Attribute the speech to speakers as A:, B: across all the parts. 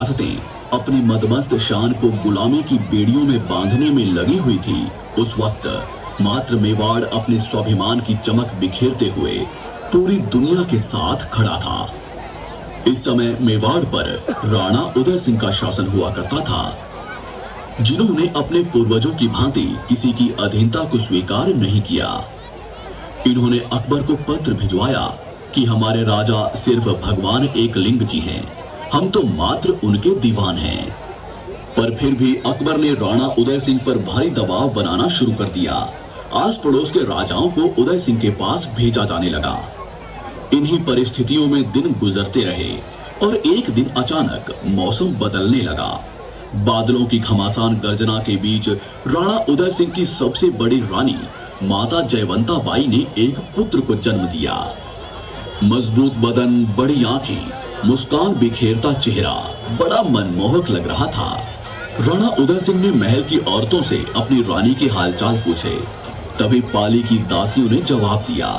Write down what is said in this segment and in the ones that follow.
A: रियासतें अपनी मदमस्त शान को गुलामी की बेड़ियों में बांधने में लगी हुई थी, उस वक्त मात्र मेवाड़ अपने स्वाभिमान की चमक बिखेरते हुए पूरी दुनिया के साथ खड़ा था। इस समय मेवाड़ पर राणा उदय सिंह का शासन हुआ करता था, जिन्होंने अपने पूर्वजों की भांति किसी की अधीनता को स्वीकार नहीं किया। इन्होंने अकबर को पत्र भिजवाया कि हमारे राजा सिर्फ भगवान एक लिंग जी हैं, हम तो मात्र उनके दीवान हैं। पर फिर भी अकबर ने राणा उदय सिंह पर भारी दबाव बनाना शुरू कर दिया। आस पड़ोस के राजाओं को उदय सिंह के पास भेजा जाने लगा। इन्हीं परिस्थितियों में दिन गुजरते रहे और एक दिन अचानक मौसम बदलने लगा। बादलों की घमासान गर्जना के बीच राणा उदय सिंह की सबसे बड़ी रानी माता जयवंता बाई ने एक पुत्र को जन्म दिया। मजबूत बदन, बड़ी आंखें, मुस्कान बिखेरता चेहरा बड़ा मनमोहक लग रहा था। राणा उदय सिंह ने महल की औरतों से अपनी रानी के हालचाल पूछे। तभी पाली की दासियों ने जवाब दिया,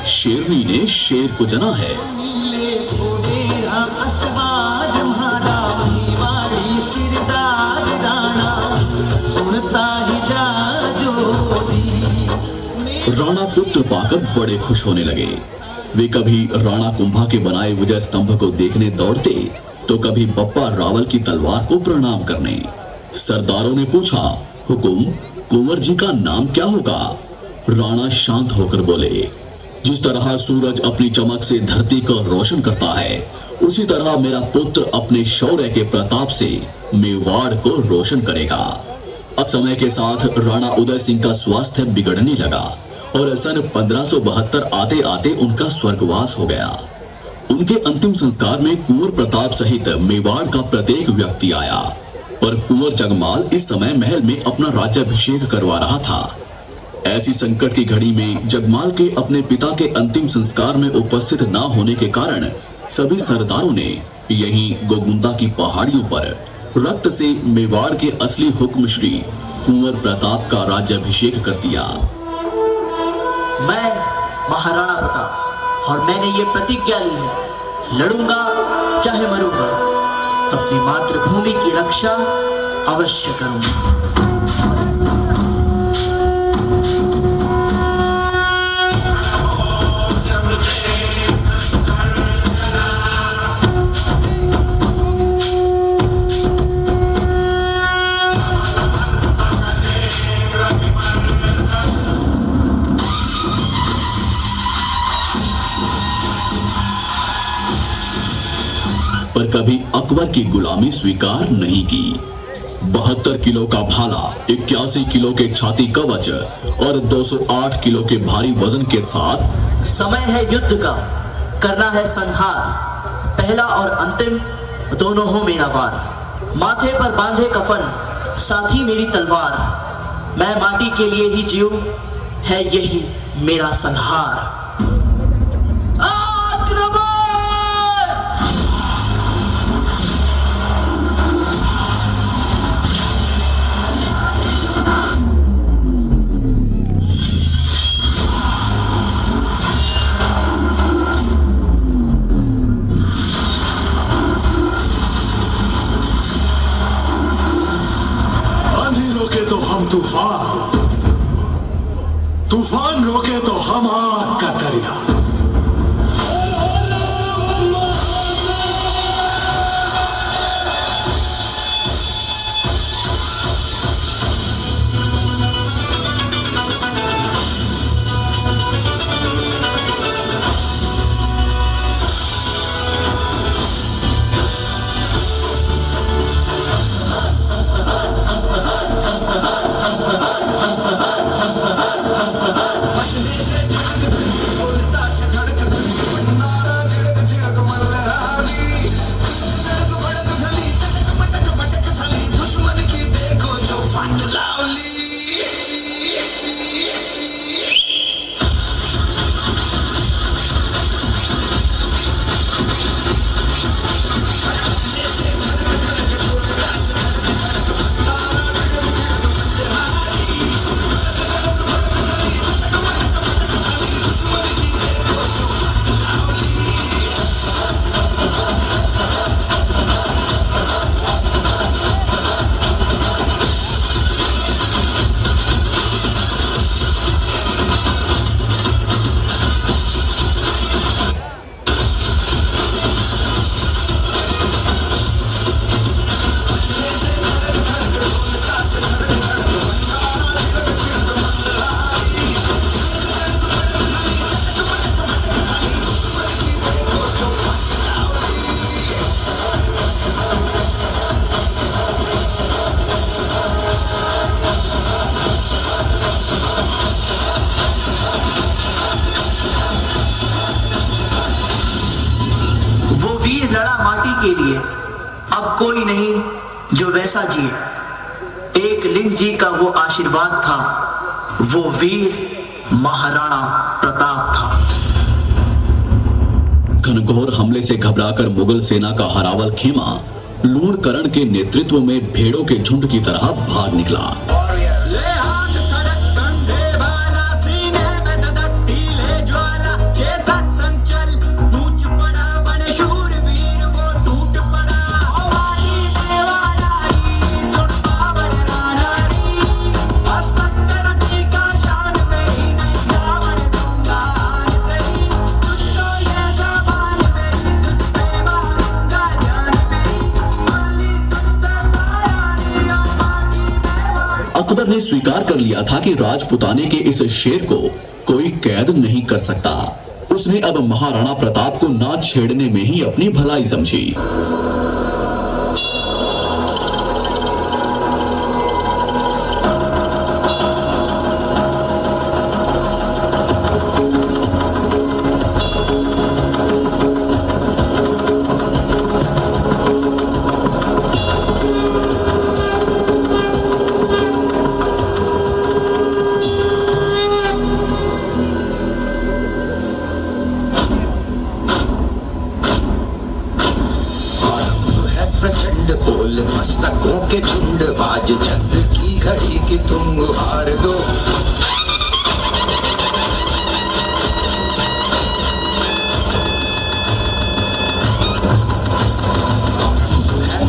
A: शेरनी ने शेर को जना है। राणा पुत्र पाकर बड़े खुश होने लगे। वे कभी राणा कुंभा के बनाए विजय स्तंभ को देखने दौड़ते, तो कभी बप्पा रावल की तलवार को प्रणाम करने। सरदारों ने पूछा, हुकुम, कुंवर जी का नाम क्या होगा? राणा शांत होकर बोले, जिस तरह सूरज अपनी चमक से धरती को रोशन करता है, उसी तरह मेरा पुत्र अपने शौर्य के प्रताप से मेवाड़ को रोशन करेगा। अब समय के साथ राणा उदय सिंह का स्वास्थ्य बिगड़ने लगा और सन 1572 आते आते उनका स्वर्गवास हो गया। उनके अंतिम संस्कार में कुंवर प्रताप सहित मेवाड़ का प्रत्येक व्यक्ति आया, पर कुंवर जगमाल इस समय महल में अपना राज्याभिषेक करवा रहा था। ऐसी संकट की घड़ी में जगमाल के अपने पिता के अंतिम संस्कार में उपस्थित न होने के कारण सभी सरदारों ने यहीं गोगुंदा की पहाड़ियों पर रक्त से मेवाड़ के असली हुक्म श्री कुंवर प्रताप का राज्याभिषेक कर दिया।
B: मैं महाराणा प्रताप और मैंने ये प्रतिज्ञा ली है, लड़ूंगा चाहे मरूंगा, अपनी मातृभूमि की रक्षा अवश्य करूंगा।
A: पर कभी अकबर की गुलामी स्वीकार नहीं की। 72 किलो का भाला, 81 किलो के छाती कवच और 208 किलो के भारी वजन के साथ
B: समय है युद्ध का, करना है संहार, पहला और अंतिम दोनों हो मेरा वार। माथे पर बांधे कफन, साथी मेरी तलवार, मैं माटी के लिए ही जीऊं, है यही मेरा संहार।
C: तूफान रोके तो हम आग का दरिया।
B: के लिए अब कोई नहीं जो वैसा जिए। एक लिंग जी का वो आशीर्वाद था, वो वीर महाराणा प्रताप था।
A: घनघोर हमले से घबराकर मुगल सेना का हरावल खेमा लूणकरण के नेतृत्व में भेड़ों के झुंड की तरह भाग निकला। अकबर ने स्वीकार कर लिया था कि राजपुताने के इस शेर को कोई कैद नहीं कर सकता। उसने अब महाराणा प्रताप को ना छेड़ने में ही अपनी भलाई समझी।
D: बोल मस्तकों के झुंड, बाज चंद्र की घड़ी की तुम गुहार दो।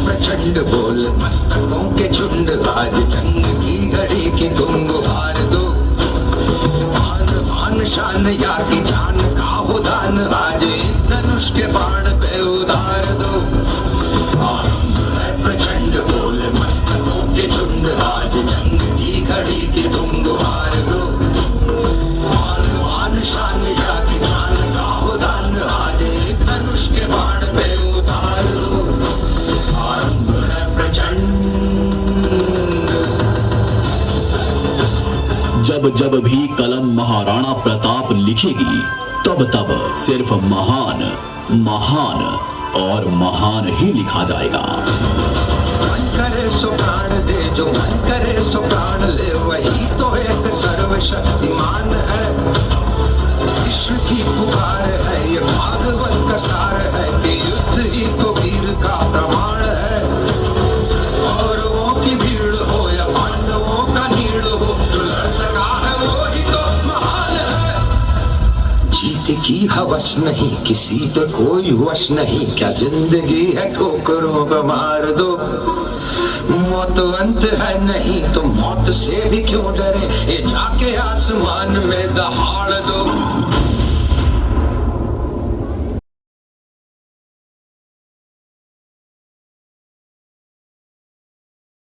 D: प्रचंड बोल मस्तकों के झुंड, बाज चंद्र की घड़ी की तुम गुहार दो। मान मान शान या की जान का हो दान, आज धनुष के बाण पे उतार दो। प्रचंड बोल मस्तकों के झुंड, आज जंग की घड़ी की तुम गुहार दो। मान मान शान या की जान का हो दान, आज धनुष के बाण पे उतार दो। आरंभ है प्रचंड।
A: जब जब भी कलम महाराणा प्रताप लिखेगी, तब तब सिर्फ महान महान और महान ही लिखा जाएगा।
D: मन करे सो प्राण दे, जो मन करे सो प्राण ले, वही तो एक सर्वशक्तिमान है। विश्व की पुकार है, ये भागवत का सार है कि युद्ध ही तो वीर का प्रमाण है। कौरवों की भीड़ हो या पांडवों का नीड़ हो, जो लड़ सका है वो ही तो महान है। जीत की हवस नहीं, किसी पे कोई वश नहीं, क्या जिंदगी है ठोकरों को मार दो। मौत अंत है नहीं तो मौत से भी क्यों डरे, ये जाके आसमान में दहाड़ दो।